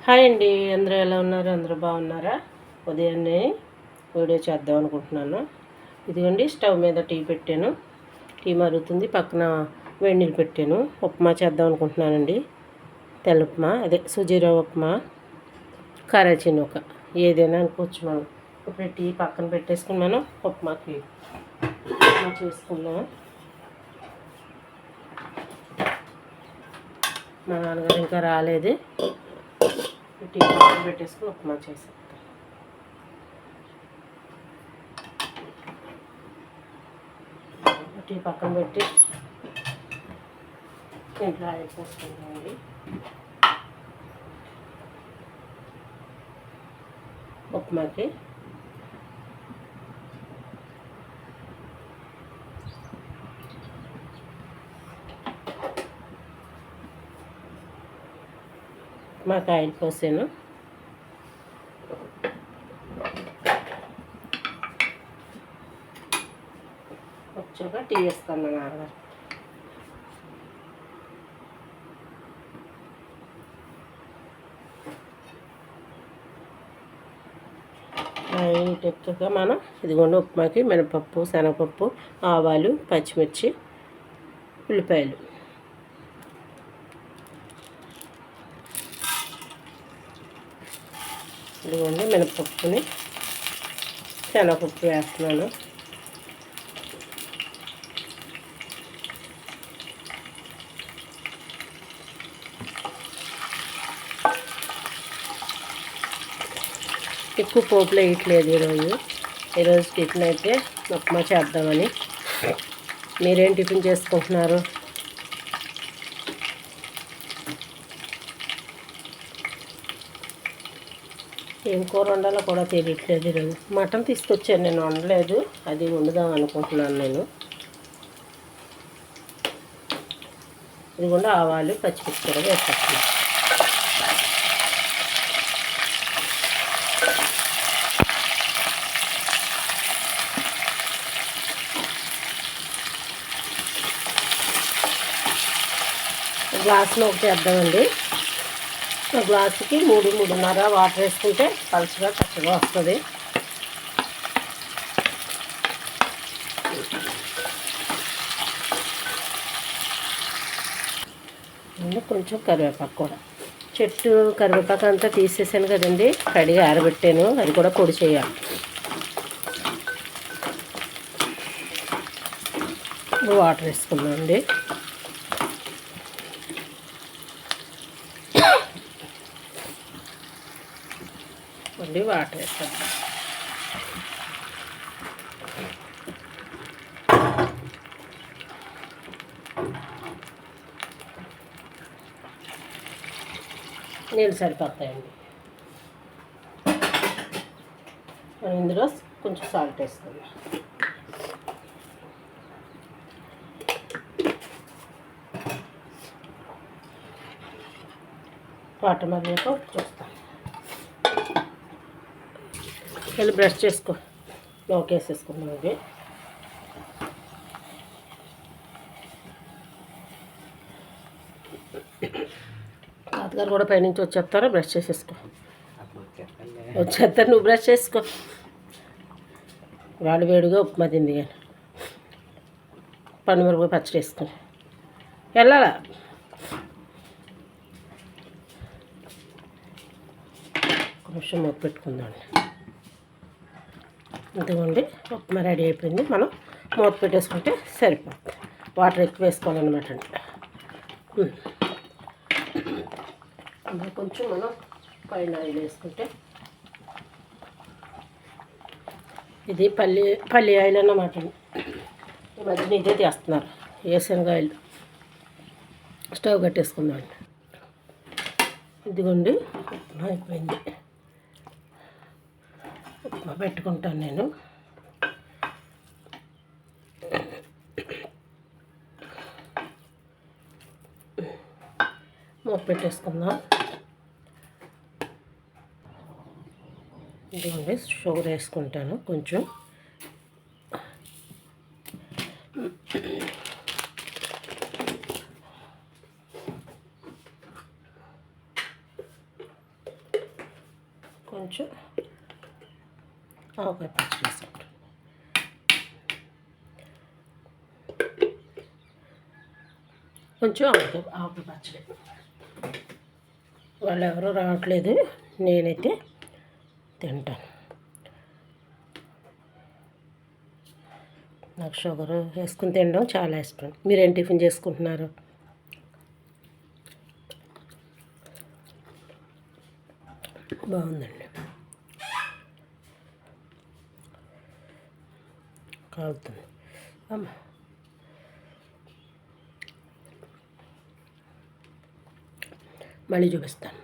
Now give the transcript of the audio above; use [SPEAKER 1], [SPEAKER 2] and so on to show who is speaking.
[SPEAKER 1] Hi అండి, అందరూ ఎలా ఉన్నారు? అందరూ బాగున్నారా? ఉదయాన్నే వీడియో చేద్దాం అనుకుంటున్నాను. ఇదిగోండి, స్టవ్ మీద టీ పెట్టాను. టీ మరుగుతుంది. పక్కన వేడి నీళ్ళు పెట్టాను. ఉప్మా చేద్దాం అనుకుంటున్నానండి. తెల్ల ఉప్మా, అదే సుజీరా ఉప్మా, కరాచీనొక ఏదైనా అనుకోవచ్చు. మనం ఇప్పుడు టీ పక్కన పెట్టేసుకుని మనం ఉప్మా చేసుకున్నాం. మా నాన్నగారు ఇంకా రాలేదు. టీ పక్కన పెట్టేసుకుని ఉప్మా చేసేస్తాం. టీ పక్కన పెట్టి ఇంట్లో ఆయిల్ పోసుకుంటామండి. ఉప్మాకి మాకు ఆయిల్ పోసాను. వచ్చాక టీ వేస్తాను. నాన్నగారు ఎక్కువగా మనం ఇదిగోండి, ఉప్మాకి మినపప్పు, శనగపప్పు, ఆవాలు, పచ్చిమిర్చి, ఉల్లిపాయలు, ఇదిగోండి మినపప్పుని శనగపప్పు వేస్తున్నాను. ఎక్కువ పోపులు వేయట్లేదు ఈరోజు టిఫిన్ అయితే ఉప్మా చేద్దామని. మీరేం టిఫిన్ చేసుకుంటున్నారు? ఏం కూర వండాలో కూడా తెలియట్లేదు. ఈరోజు మటన్ తీసుకొచ్చాను, నేను వండలేదు. అది వండుదాం అనుకుంటున్నాను నేను. ఇదిగోండి, ఆవాలు, పచ్చిమిర్చి కూడా వేసేస్తున్నాను. గ్లాసులో ఒకటి వేద్దామండి. గ్లాసుకి 3-3.5 వాటర్ వేసుకుంటే పలుచగా చక్కగా వస్తుంది. కొంచెం కరివేపాకు కూడా, చెట్టు కరివేపాకు అంతా తీసేసాను కదండి, కడిగి ఆరబెట్టాను. అది కూడా పొడి చేయాలి. వాటర్ వేసుకున్నామండి. వాటర్ వేస్తాం. నీళ్ళు సరిపోతాయండి. మనం ఇందులో కొంచెం సాల్ట్ వేసుకుందాం. వాటర్ మరిగాక చూస్తాం. వెళ్ళి బ్రష్ చేసుకో, లోకేసేసుకున్నాం. అది తాతగారు కూడా పైనుంచి వచ్చేస్తారో బ్రష్ చేసేసుకో. వచ్చేస్తారు, నువ్వు బ్రష్ చేసుకో. వాళ్ళు వేడిగా ఉప్మా తింది కానీ పండుమిరపకాయ పచ్చడి వేసుకొని వెళ్ళాలా. ఒక నిమిషం మూత పెట్టుకుందాం. ఇదిగోండి, ఉప్మా రెడీ అయిపోయింది. మనం మూత పెట్టేసుకుంటే సరిపోతుంది. వాటర్ ఎక్కువ వేసుకోవాలన్నమాట అండి. కొంచెం మనం పైన ఆయిల్ వేసుకుంటే, ఇది పల్లి ఆయిల్ అన్నమాట. ఈ మధ్యన ఇదే తీస్తున్నారు, శనగకాయలు. స్టవ్ కట్టేసుకుందాం. ఇదిగోండి, ఉప్మా అయిపోయింది. ఉప్మా పెట్టుకుంటాను నేను. మూత పెట్టేసుకుందాం. ఇదిగోండి, షుగర్ వేసుకుంటాను కొంచెం. కొంచెం ఆవకాయ పచ్చడి వేసుకుంటాం. కొంచెం ఆవకాయ పచ్చడి. వాళ్ళు ఎవరూ రావట్లేదు, నేనైతే తింటాను. నాకు షుగర్ వేసుకుని తినడం చాలా ఇష్టం. మీరేం టిఫిన్ చేసుకుంటున్నారు? బాగుందండి, కాలుతుంది అమ్మ. మళ్ళీ చూపిస్తాను.